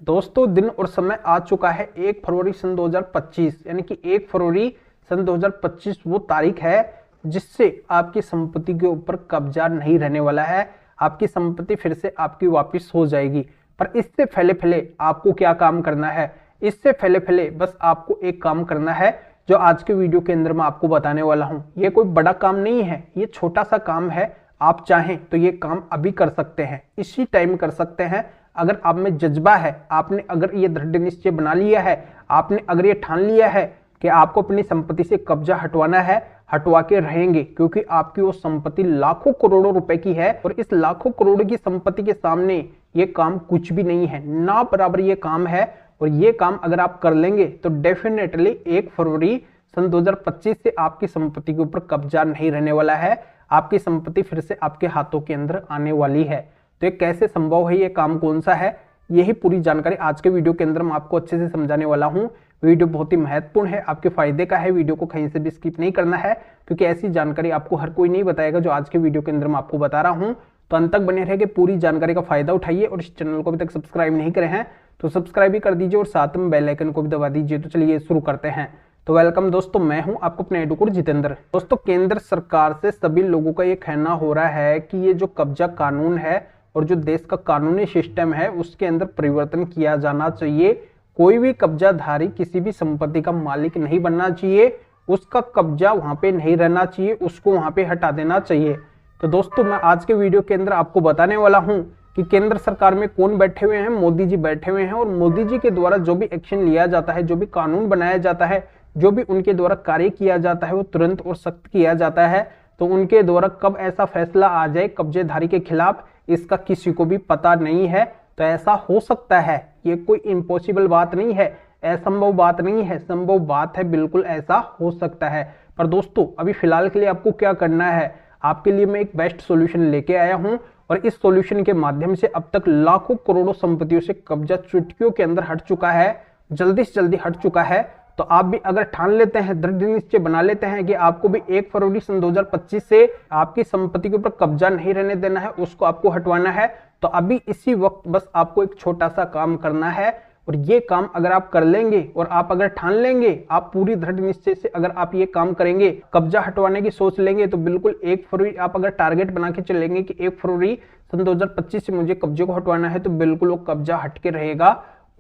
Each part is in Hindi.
दोस्तों दिन और समय आ चुका है 1 फरवरी सन 2025, यानी कि 1 फरवरी सन 2025 वो तारीख है जिससे आपकी संपत्ति के ऊपर कब्जा नहीं रहने वाला है। आपकी संपत्ति फिर से आपकी वापस हो जाएगी। पर इससे पहले पहले आपको क्या काम करना है? इससे पहले पहले बस आपको एक काम करना है जो आज के वीडियो के अंदर मैं आपको बताने वाला हूं। ये कोई बड़ा काम नहीं है, ये छोटा सा काम है। आप चाहें तो ये काम अभी कर सकते हैं, इसी टाइम कर सकते हैं। अगर आप में जज्बा है, आपने अगर ये दृढ़ निश्चय बना लिया है, आपने अगर ये ठान लिया है कि आपको अपनी संपत्ति से कब्जा हटवाना है, हटवा के रहेंगे, क्योंकि आपकी वो संपत्ति लाखों करोड़ों रुपए की है और इस लाखों करोड़ की संपत्ति के सामने ये काम कुछ भी नहीं है, ना बराबर ये काम है। और ये काम अगर आप कर लेंगे तो डेफिनेटली 1 फरवरी सन 2025 से आपकी संपत्ति के ऊपर कब्जा नहीं रहने वाला है। आपकी संपत्ति फिर से आपके हाथों के अंदर आने वाली है। तो ये कैसे संभव है, ये काम कौन सा है, यही पूरी जानकारी आज के वीडियो के अंदर मैं आपको अच्छे से समझाने वाला हूँ। वीडियो बहुत ही महत्वपूर्ण है, आपके फायदे का है। वीडियो को कहीं से भी स्किप नहीं करना है, क्योंकि ऐसी जानकारी आपको हर कोई नहीं बताएगा जो आज के वीडियो के अंदर मैं आपको बता रहा हूँ। तो अंत तक बने रहेंगे, पूरी जानकारी का फायदा उठाइए। और इस चैनल को अभी तक सब्सक्राइब नहीं करे हैं तो सब्सक्राइब भी कर दीजिए और साथ में बेल आइकन को भी दबा दीजिए। तो चलिए शुरू करते हैं। तो वेलकम दोस्तों, मैं हूं आपको अपने एडुकुर जितेंद्र। दोस्तों, केंद्र सरकार से सभी लोगों का ये कहना हो रहा है कि ये जो कब्जा कानून है और जो देश का कानूनी सिस्टम है उसके अंदर परिवर्तन किया जाना चाहिए। कोई भी कब्जाधारी किसी भी संपत्ति का मालिक नहीं बनना चाहिए, उसका कब्जा वहां पे नहीं रहना चाहिए, उसको वहां पे हटा देना चाहिए। तो दोस्तों, मैं आज के वीडियो के अंदर आपको बताने वाला हूं कि केंद्र सरकार में कौन बैठे हुए हैं। मोदी जी बैठे हुए हैं और मोदी जी के द्वारा जो भी एक्शन लिया जाता है, जो भी कानून बनाया जाता है, जो भी उनके द्वारा कार्य किया जाता है वो तुरंत और सख्त किया जाता है। तो उनके द्वारा कब ऐसा फैसला आ जाए कब्जेधारी के खिलाफ, इसका किसी को भी पता नहीं है। तो ऐसा हो सकता है, ये कोई इम्पॉसिबल बात नहीं है, असंभव बात नहीं है, संभव बात है, बिल्कुल ऐसा हो सकता है। पर दोस्तों, अभी फिलहाल के लिए आपको क्या करना है, आपके लिए मैं एक बेस्ट सॉल्यूशन लेके आया हूं और इस सॉल्यूशन के माध्यम से अब तक लाखों करोड़ों संपत्तियों से कब्जा चुटकियों के अंदर हट चुका है, जल्दी से जल्दी हट चुका है। तो आप भी अगर ठान लेते हैं, दृढ़ निश्चय बना लेते हैं कि आपको भी 1 फरवरी सन 2025 से आपकी संपत्ति के ऊपर कब्जा नहीं रहने देना है, उसको आपको हटवाना है, तो अभी इसी वक्त बस आपको एक छोटा सा काम करना है। और ये काम अगर आप कर लेंगे और आप अगर ठान लेंगे, आप पूरी दृढ़ निश्चय से अगर आप ये काम करेंगे, कब्जा हटवाने की सोच लेंगे, तो बिल्कुल 1 फरवरी आप अगर टारगेट बना के चलेंगे कि 1 फरवरी सन 2025 से मुझे कब्जे को हटवाना है, तो बिल्कुल वो कब्जा हट के रहेगा।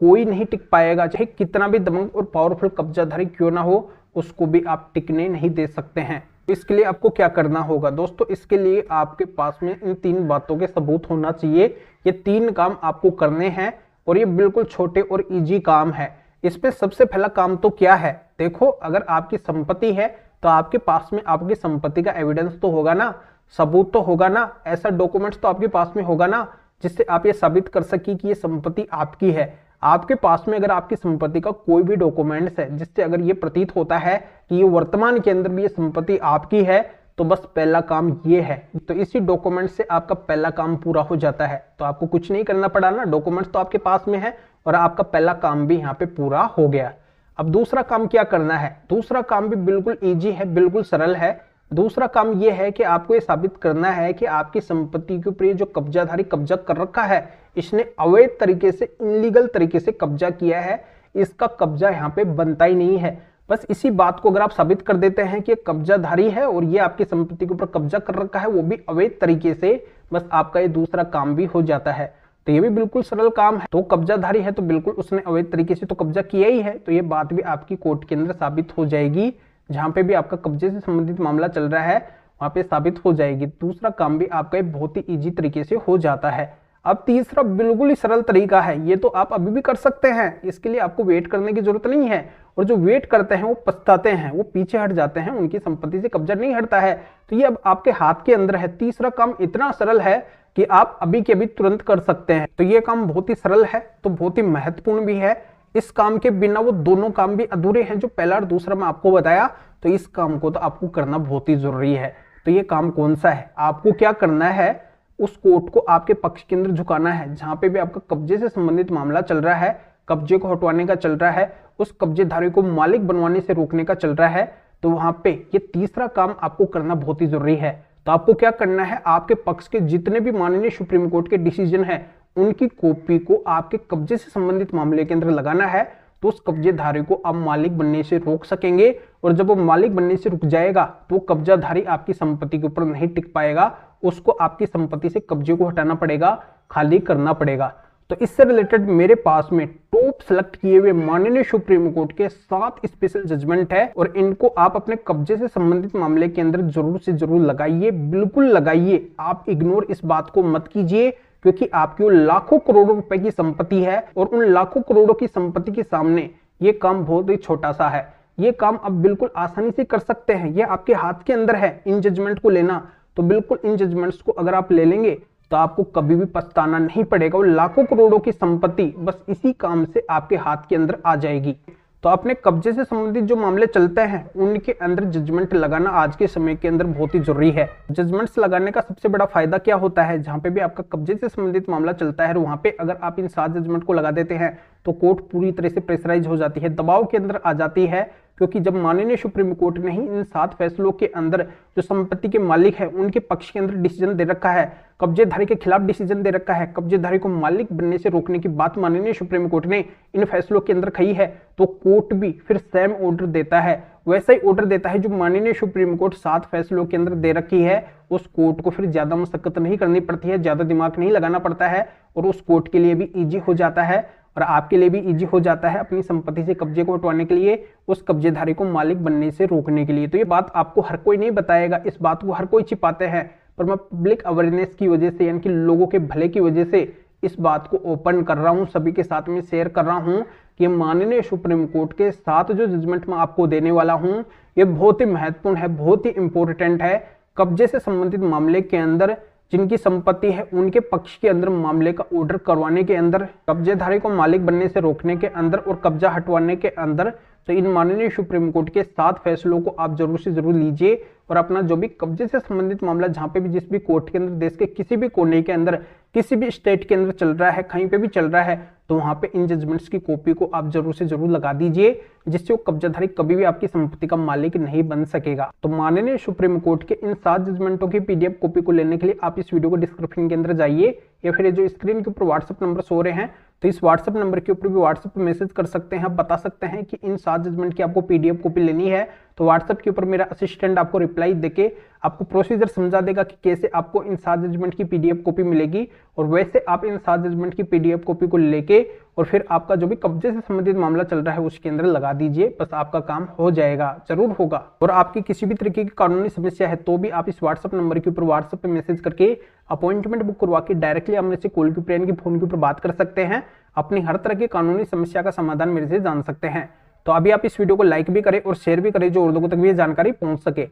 कोई नहीं टिक पाएगा, चाहे कितना भी दबंग और पावरफुल कब्जाधारी क्यों ना हो, उसको भी आप टिकने नहीं दे सकते हैं। इसके लिए आपको क्या करना होगा दोस्तों, इसके लिए आपके पास में इन 3 बातों के सबूत होना चाहिए। ये 3 काम आपको करने हैं और ये बिल्कुल छोटे और इजी काम है। इसमें सबसे पहला काम तो क्या है, देखो, अगर आपकी संपत्ति है तो आपके पास में आपकी संपत्ति का एविडेंस तो होगा ना, सबूत तो होगा ना, ऐसा डॉक्यूमेंट्स तो आपके पास में होगा ना जिससे आप ये साबित कर सकी कि ये संपत्ति आपकी है। आपके पास में अगर आपकी संपत्ति का कोई भी डॉक्यूमेंट्स है जिससे अगर ये प्रतीत होता है कि ये वर्तमान के अंदर भी ये संपत्ति आपकी है, तो बस पहला काम ये है। तो इसी डॉक्यूमेंट से आपका पहला काम पूरा हो जाता है। तो आपको कुछ नहीं करना पड़ा ना, डॉक्यूमेंट्स तो आपके पास में है और आपका पहला काम भी यहाँ पे पूरा हो गया। अब दूसरा काम क्या करना है, दूसरा काम भी बिल्कुल ईजी है, बिल्कुल सरल है। दूसरा काम यह है कि आपको ये साबित करना है कि आपकी संपत्ति के ऊपर जो कब्जाधारी कब्जा कर रखा है, इसने अवैध तरीके से, इनलीगल तरीके से कब्जा किया है, इसका कब्जा यहाँ पे बनता ही नहीं है। बस इसी बात को अगर आप साबित कर देते हैं कि कब्जाधारी है और ये आपकी संपत्ति के ऊपर कब्जा कर रखा है, वो भी अवैध तरीके से, बस आपका ये दूसरा काम भी हो जाता है। तो ये भी बिल्कुल सरल काम है। तो कब्जाधारी है तो बिल्कुल उसने अवैध तरीके से तो कब्जा किया ही है, तो ये बात भी आपकी कोर्ट के अंदर साबित हो जाएगी। जहां पे भी आपका कब्जे से संबंधित मामला चल रहा है वहां पे साबित हो जाएगी। दूसरा काम भी आपका बहुत ही इजी तरीके से हो जाता है। अब तीसरा बिल्कुल ही सरल तरीका है, ये तो आप अभी भी कर सकते हैं, इसके लिए आपको वेट करने की जरूरत नहीं है। और जो वेट करते हैं वो पछताते हैं, वो पीछे हट जाते हैं, उनकी संपत्ति से कब्जा नहीं हटता है। तो ये अब आपके हाथ के अंदर है। तीसरा काम इतना सरल है कि आप अभी के अभी तुरंत कर सकते हैं। तो ये काम बहुत ही सरल है, तो बहुत ही महत्वपूर्ण भी है। इस काम के बिना वो दोनों काम भी अधूरे हैं जो पहला और दूसरा मैं आपको बताया। तो इस काम को तो आपको करना बहुत ही जरूरी है। तो ये काम कौन सा है, आपको क्या करना है, उस कोर्ट को आपके पक्ष के अंदर झुकाना है जहां पे भी आपका कब्जे से संबंधित मामला चल रहा है, कब्जे को हटवाने का चल रहा है, उस कब्जेधारी को मालिक बनवाने से रोकने का चल रहा है। तो वहां पे ये तीसरा काम आपको करना बहुत ही जरूरी है। तो आपको क्या करना है, आपके पक्ष के जितने भी माननीय सुप्रीम कोर्ट के डिसीजन है उनकी कॉपी को आपके कब्जे से संबंधित मामले के अंदर लगाना है तो उस कब्जेधारी को आप मालिक बनने से रोक सकेंगे। और जब वो मालिक बनने से रुक जाएगा तो कब्जाधारी आपकी संपत्ति के ऊपर नहीं टिक पाएगा, उसको आपकी संपत्ति से कब्जे को हटाना पड़ेगा, खाली करना पड़ेगा। तो इससे रिलेटेड मेरे पास में टॉप सेलेक्ट किए हुए माननीय सुप्रीम कोर्ट के 7 स्पेशल जजमेंट है और इनको आप अपने कब्जे से संबंधित मामले के अंदर जरूर से जरूर लगाइए, बिल्कुल लगाइए। आप इग्नोर इस बात को मत कीजिए, क्योंकि आपकी वो लाखों करोड़ों रुपए की संपत्ति है और उन लाखों करोड़ों की संपत्ति के सामने ये काम बहुत ही छोटा सा है। ये काम आप बिल्कुल आसानी से कर सकते हैं, ये आपके हाथ के अंदर है इन जजमेंट को लेना। तो बिल्कुल इन जजमेंट्स को अगर आप ले लेंगे तो आपको कभी भी पछताना नहीं पड़ेगा। वो लाखों करोड़ों की संपत्ति बस इसी काम से आपके हाथ के अंदर आ जाएगी। तो अपने कब्जे से संबंधित जो मामले चलते हैं उनके अंदर जजमेंट लगाना आज के समय के अंदर बहुत ही जरूरी है। जजमेंट्स लगाने का सबसे बड़ा फायदा क्या होता है, जहां पे भी आपका कब्जे से संबंधित मामला चलता है वहां पे अगर आप इन 7 जजमेंट को लगा देते हैं तो कोर्ट पूरी तरह से प्रेशराइज हो जाती है, दबाव के अंदर आ जाती है। क्योंकि जब माननीय सुप्रीम कोर्ट ने ही इन 7 फैसलों के अंदर जो संपत्ति के मालिक है उनके पक्ष के अंदर डिसीजन दे रखा है, कब्जेधारी के खिलाफ डिसीजन दे रखा है, कब्जेधारी को मालिक बनने से रोकने की बात माननीय सुप्रीम कोर्ट ने इन फैसलों के अंदर कही है, तो कोर्ट भी फिर सेम ऑर्डर देता है, वैसा ही ऑर्डर देता है जो माननीय सुप्रीम कोर्ट 7 फैसलों के अंदर दे रखी है। उस कोर्ट को फिर ज्यादा मशक्कत नहीं करनी पड़ती है, ज्यादा दिमाग नहीं लगाना पड़ता है और उस कोर्ट के लिए भी इजी हो जाता है और आपके लिए भी इजी हो जाता है अपनी संपत्ति से कब्जे को हटवाने के लिए, उस कब्जेधारी को मालिक बनने से रोकने के लिए। तो ये बात आपको हर कोई नहीं बताएगा, इस बात को हर कोई छिपाते हैं, पर मैं पब्लिक अवेयरनेस की वजह से यानी कि लोगों के भले की वजह से इस बात को ओपन कर रहा हूं, सभी के साथ में शेयर कर रहा हूं कि माननीय सुप्रीम कोर्ट के 7 जो जजमेंट मैं आपको देने वाला हूं ये बहुत ही महत्वपूर्ण है, बहुत ही इंपॉर्टेंट है। कब्जे से संबंधित मामले के अंदर जिनकी संपत्ति है उनके पक्ष के अंदर मामले का ऑर्डर करवाने के अंदर, कब्जेधारी को मालिक बनने से रोकने के अंदर और कब्जा हटवाने के अंदर, तो इन माननीय सुप्रीम कोर्ट के 7 फैसलों को आप जरूर से जरूर लीजिए और अपना जो भी कब्जे से संबंधित मामला जहां पे भी जिस भी कोर्ट के अंदर, देश के किसी भी कोने के अंदर, किसी भी स्टेट के अंदर चल रहा है, कहीं पे भी चल रहा है, तो वहां पे इन जजमेंट्स की कॉपी को आप जरूर से जरूर लगा दीजिए, जिससे वो कब्जाधारी कभी भी आपकी संपत्ति का मालिक नहीं बन सकेगा। तो माननीय सुप्रीम कोर्ट के इन 7 जजमेंटों की PDF कॉपी को लेने के लिए आप इस वीडियो को डिस्क्रिप्शन के अंदर जाइए या फिर जो स्क्रीन के ऊपर व्हाट्सएप नंबर सो रहे हैं तो इस व्हाट्सएप नंबर के ऊपर भी व्हाट्सएप पे मैसेज कर सकते हैं। आप बता सकते हैं कि इन 7 जजमेंट की आपको PDF कॉपी लेनी है, तो व्हाट्सएप के ऊपर मेरा असिस्टेंट आपको रिप्लाई देके आपको प्रोसीजर समझा देगा कि कैसे आपको इन 7 जजमेंट की PDF कॉपी मिलेगी और वैसे आप इन 7 जजमेंट की PDF कॉपी को लेके और फिर आपका जो भी कब्जे से संबंधित मामला चल रहा है उसके अंदर लगा दीजिए, बस आपका काम हो जाएगा, जरूर होगा। और आपकी किसी भी तरीके की कानूनी समस्या है तो भी आप इस व्हाट्सएप नंबर के ऊपर व्हाट्सएप पे मैसेज करके अपॉइंटमेंट बुक करवा के डायरेक्टली हमने से कॉल के ऊपर यानी कि फोन के ऊपर बात कर सकते हैं, अपनी हर तरह की कानूनी समस्या का समाधान मेरे से जान सकते हैं। तो अभी आप इस वीडियो को लाइक भी करें और शेयर भी करें जो और लोगों तक भी ये जानकारी पहुंच सके।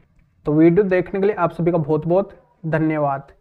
तो वीडियो देखने के लिए आप सभी का बहुत बहुत धन्यवाद।